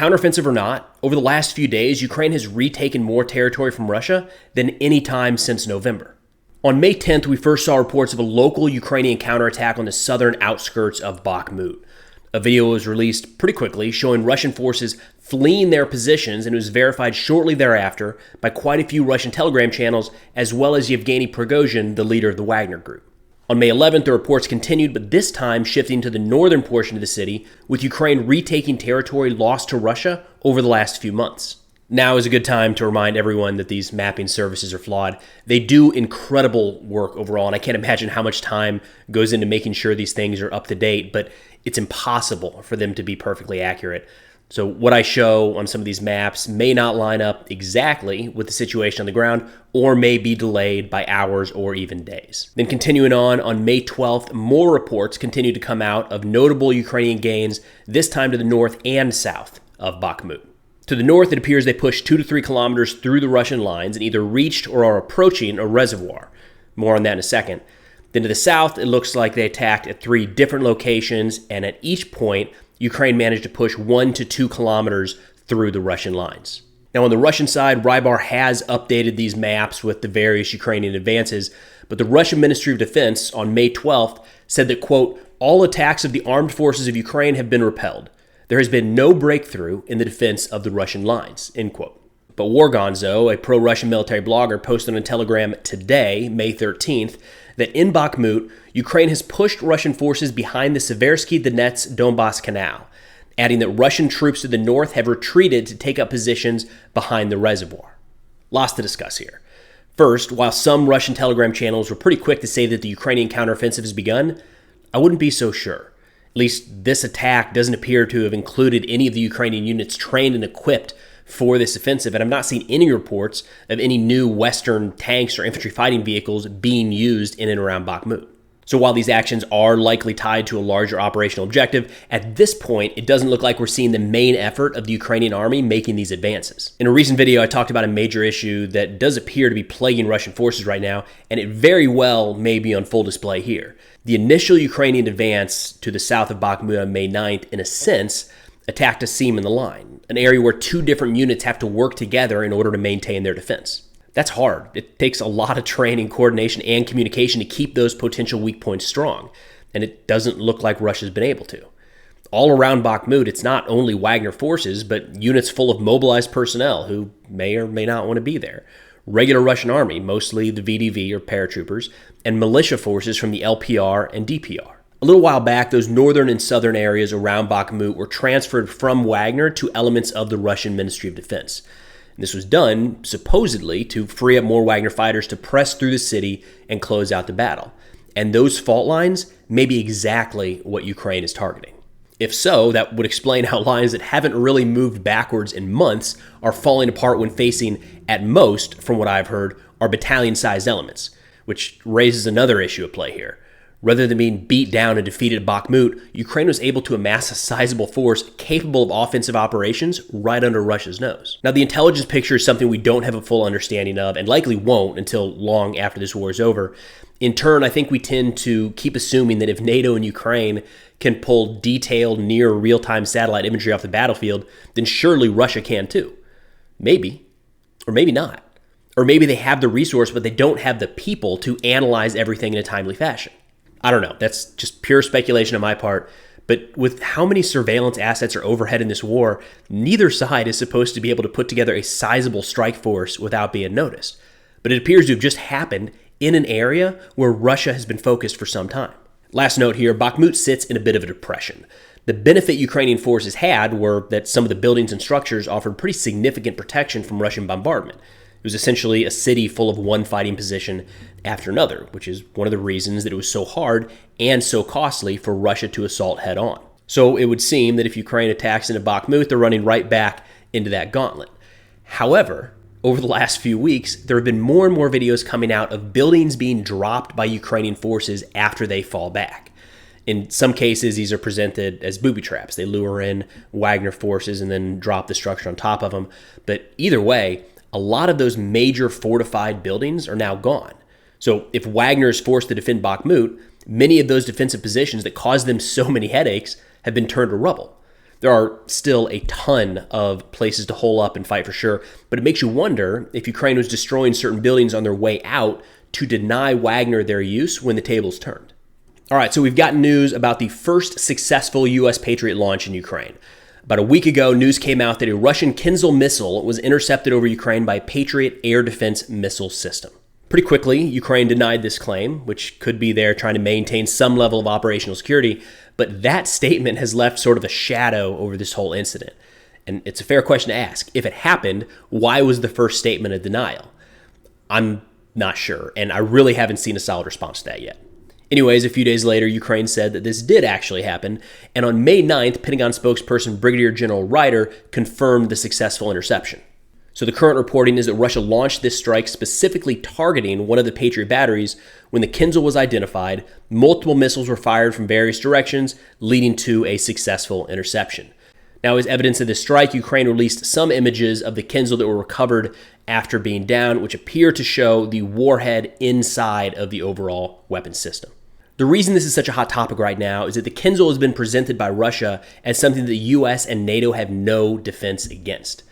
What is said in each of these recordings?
counteroffensive or not, over the last few days, Ukraine has retaken more territory from Russia than any time since November. On May 10th, we first saw reports of a local Ukrainian counterattack on the southern outskirts of Bakhmut. A video was released pretty quickly showing Russian forces fleeing their positions, and it was verified shortly thereafter by quite a few Russian Telegram channels, as well as Yevgeny Prigozhin, the leader of the Wagner Group. On May 11th, the reports continued, but this time shifting to the northern portion of the city, with Ukraine retaking territory lost to Russia over the last few months. Now is a good time to remind everyone that these mapping services are flawed. They do incredible work overall, and I can't imagine how much time goes into making sure these things are up to date, but it's impossible for them to be perfectly accurate. So what I show on some of these maps may not line up exactly with the situation on the ground, or may be delayed by hours or even days. Then continuing on May 12th, more reports continued to come out of notable Ukrainian gains, this time to the north and south of Bakhmut. To the north, it appears they pushed 2 to 3 kilometers through the Russian lines and either reached or are approaching a reservoir. More on that in a second. Then to the south, it looks like they attacked at 3 different locations, and at each point, Ukraine managed to push 1 to 2 kilometers through the Russian lines. Now on the Russian side, Rybar has updated these maps with the various Ukrainian advances, but the Russian Ministry of Defense on May 12th said that, quote, all attacks of the armed forces of Ukraine have been repelled. There has been no breakthrough in the defense of the Russian lines, end quote. But Wargonzo, a pro-Russian military blogger, posted on Telegram today, May 13th, that in Bakhmut, Ukraine has pushed Russian forces behind the Seversky Donets-Donbass Canal, adding that Russian troops to the north have retreated to take up positions behind the reservoir. Lots to discuss here. First, while some Russian Telegram channels were pretty quick to say that the Ukrainian counteroffensive has begun, I wouldn't be so sure. At least this attack doesn't appear to have included any of the Ukrainian units trained and equipped for this offensive, and I've not seen any reports of any new Western tanks or infantry fighting vehicles being used in and around Bakhmut. So while these actions are likely tied to a larger operational objective, at this point, it doesn't look like we're seeing the main effort of the Ukrainian army making these advances. In a recent video, I talked about a major issue that does appear to be plaguing Russian forces right now, and it very well may be on full display here. The initial Ukrainian advance to the south of Bakhmut on May 9th, in a sense, attacked a seam in the line, an area where 2 different units have to work together in order to maintain their defense. That's hard. It takes a lot of training, coordination, and communication to keep those potential weak points strong, and it doesn't look like Russia's been able to. All around Bakhmut, it's not only Wagner forces, but units full of mobilized personnel who may or may not want to be there. Regular Russian army, mostly the VDV or paratroopers, and militia forces from the LPR and DPR. A little while back, those northern and southern areas around Bakhmut were transferred from Wagner to elements of the Russian Ministry of Defense. And this was done, supposedly, to free up more Wagner fighters to press through the city and close out the battle. And those fault lines may be exactly what Ukraine is targeting. If so, that would explain how lines that haven't really moved backwards in months are falling apart when facing, at most, from what I've heard, are battalion-sized elements, which raises another issue at play here. Rather than being beat down and defeated at Bakhmut, Ukraine was able to amass a sizable force capable of offensive operations right under Russia's nose. Now, the intelligence picture is something we don't have a full understanding of, and likely won't until long after this war is over. In turn, I think we tend to keep assuming that if NATO and Ukraine can pull detailed, near real-time satellite imagery off the battlefield, then surely Russia can too. Maybe, or maybe not. Or maybe they have the resource, but they don't have the people to analyze everything in a timely fashion. I don't know. That's just pure speculation on my part. But with how many surveillance assets are overhead in this war, neither side is supposed to be able to put together a sizable strike force without being noticed. But it appears to have just happened in an area where Russia has been focused for some time. Last note here, Bakhmut sits in a bit of a depression. The benefit Ukrainian forces had were that some of the buildings and structures offered pretty significant protection from Russian bombardment. It was essentially a city full of one fighting position after another, which is one of the reasons that it was so hard and so costly for Russia to assault head on. So it would seem that if Ukraine attacks into Bakhmut, they're running right back into that gauntlet. However, over the last few weeks, there have been more and more videos coming out of buildings being dropped by Ukrainian forces after they fall back. In some cases, these are presented as booby traps. They lure in Wagner forces and then drop the structure on top of them. But either way, a lot of those major fortified buildings are now gone. So if Wagner is forced to defend Bakhmut, many of those defensive positions that caused them so many headaches have been turned to rubble. There are still a ton of places to hole up and fight for sure, but it makes you wonder if Ukraine was destroying certain buildings on their way out to deny Wagner their use when the tables turned. All right, so we've got news about the first successful U.S. Patriot launch in Ukraine. About a week ago, news came out that a Russian Kinzhal missile was intercepted over Ukraine by Patriot air defense missile system. Pretty quickly, Ukraine denied this claim, which could be there trying to maintain some level of operational security, but that statement has left sort of a shadow over this whole incident. And it's a fair question to ask. If it happened, why was the first statement a denial? I'm not sure, and I really haven't seen a solid response to that yet. Anyways, a few days later, Ukraine said that this did actually happen, and on May 9th, Pentagon spokesperson Brigadier General Ryder confirmed the successful interception. So the current reporting is that Russia launched this strike specifically targeting one of the Patriot batteries. When the Kinzhal was identified, multiple missiles were fired from various directions, leading to a successful interception. Now, as evidence of this strike, Ukraine released some images of the Kinzhal that were recovered after being down, which appear to show the warhead inside of the overall weapon system. The reason this is such a hot topic right now is that the Kinzhal has been presented by Russia as something that the U.S. and NATO have no defense against.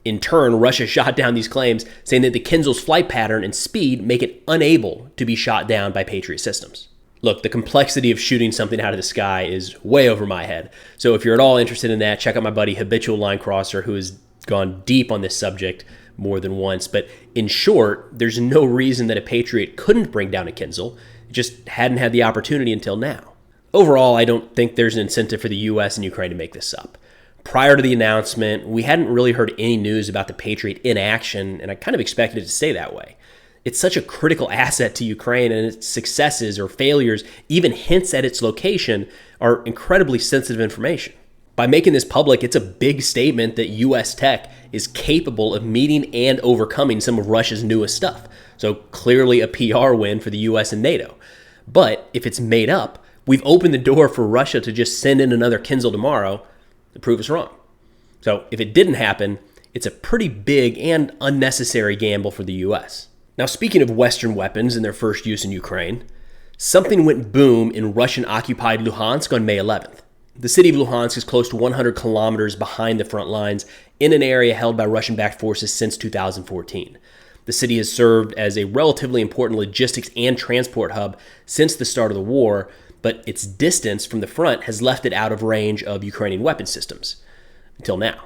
In turn, Russia shot down these claims, saying that the Kinzhal's flight pattern and speed make it unable to be shot down by Patriot systems. Look, the complexity of shooting something out of the sky is way over my head. So if you're at all interested in that, check out my buddy Habitual Line Crosser, who has gone deep on this subject more than once. But in short, there's no reason that a Patriot couldn't bring down a Kinzhal. It just hadn't had the opportunity until now. Overall, I don't think there's an incentive for the U.S. and Ukraine to make this up. Prior to the announcement, we hadn't really heard any news about the Patriot in action, and I kind of expected it to stay that way. It's such a critical asset to Ukraine, and its successes or failures, even hints at its location, are incredibly sensitive information. By making this public, it's a big statement that U.S. tech is capable of meeting and overcoming some of Russia's newest stuff. So clearly a PR win for the U.S. and NATO. But if it's made up, we've opened the door for Russia to just send in another Kinzhal tomorrow to prove us wrong. So if it didn't happen, it's a pretty big and unnecessary gamble for the U.S. Now, speaking of Western weapons and their first use in Ukraine, something went boom in Russian-occupied Luhansk on May 11th. The city of Luhansk is close to 100 kilometers behind the front lines in an area held by Russian-backed forces since 2014. The city has served as a relatively important logistics and transport hub since the start of the war, but its distance from the front has left it out of range of Ukrainian weapon systems, until now.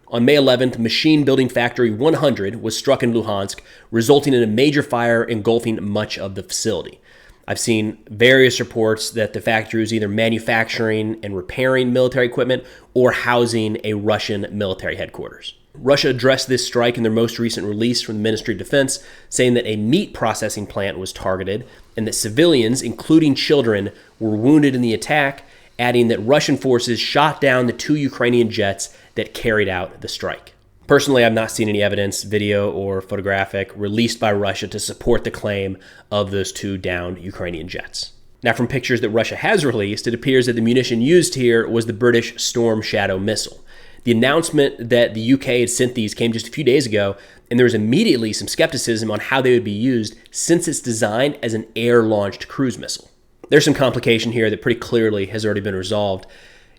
On May 11th, Machine Building Factory 100 was struck in Luhansk, resulting in a major fire engulfing much of the facility. I've seen various reports that the factory was either manufacturing and repairing military equipment or housing a Russian military headquarters. Russia addressed this strike in their most recent release from the Ministry of Defense, saying that a meat processing plant was targeted and that civilians, including children, were wounded in the attack, adding that Russian forces shot down the 2 Ukrainian jets that carried out the strike. Personally, I've not seen any evidence, video or photographic, released by Russia to support the claim of those 2 downed Ukrainian jets. Now, from pictures that Russia has released, it appears that the munition used here was the British Storm Shadow missile. The announcement that the UK had sent these came just a few days ago, and there was immediately some skepticism on how they would be used since it's designed as an air-launched cruise missile. There's some complication here that pretty clearly has already been resolved.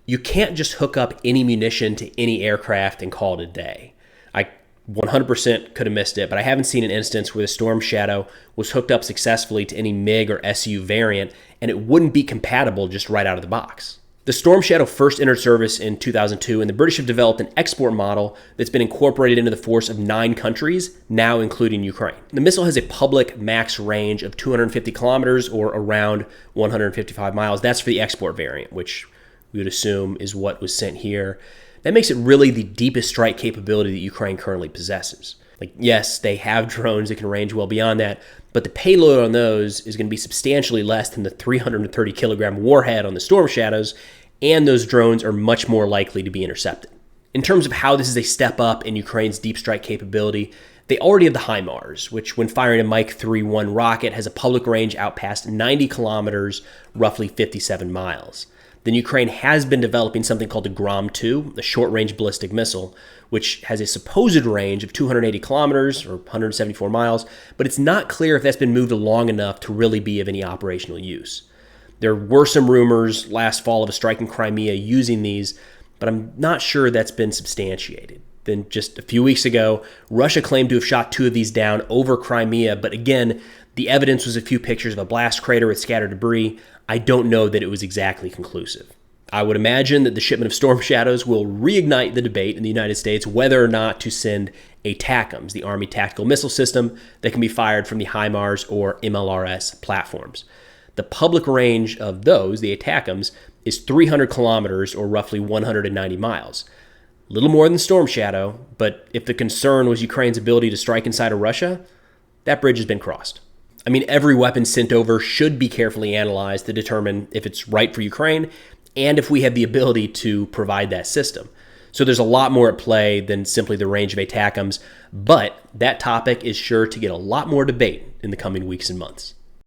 You can't just hook up any munition to any aircraft and call it a day. I 100% could have missed it, but I haven't seen an instance where the Storm Shadow was hooked up successfully to any MiG or Su variant, and it wouldn't be compatible just right out of the box. The Storm Shadow first entered service in 2002, and the British have developed an export model that's been incorporated into the force of 9 countries, now including Ukraine. The missile has a public max range of 250 kilometers or around 155 miles. That's for the export variant, which we would assume is what was sent here. That makes it really the deepest strike capability that Ukraine currently possesses. Yes, they have drones that can range well beyond that, but the payload on those is going to be substantially less than the 330 kilogram warhead on the Storm Shadows, and those drones are much more likely to be intercepted. In terms of how this is a step up in Ukraine's deep strike capability, they already have the HIMARS, which when firing a Mike 3-1 rocket has a public range out past 90 kilometers, roughly 57 miles. Then Ukraine has been developing something called the Grom-2, the short-range ballistic missile, which has a supposed range of 280 kilometers or 174 miles, but it's not clear if that's been moved long enough to really be of any operational use. There were some rumors last fall of a strike in Crimea using these, but I'm not sure that's been substantiated. Then just a few weeks ago, Russia claimed to have shot 2 of these down over Crimea, but again, the evidence was a few pictures of a blast crater with scattered debris. I don't know that it was exactly conclusive. I would imagine that the shipment of Storm Shadows will reignite the debate in the United States whether or not to send ATACMS, the Army Tactical Missile System that can be fired from the HIMARS or MLRS platforms. The public range of those, the ATACMS, is 300 kilometers or roughly 190 miles. Little more than Storm Shadow, but if the concern was Ukraine's ability to strike inside of Russia, that bridge has been crossed. I mean, every weapon sent over should be carefully analyzed to determine if it's right for Ukraine and if we have the ability to provide that system. So there's a lot more at play than simply the range of ATACMS, but that topic is sure to get a lot more debate in the coming weeks and months.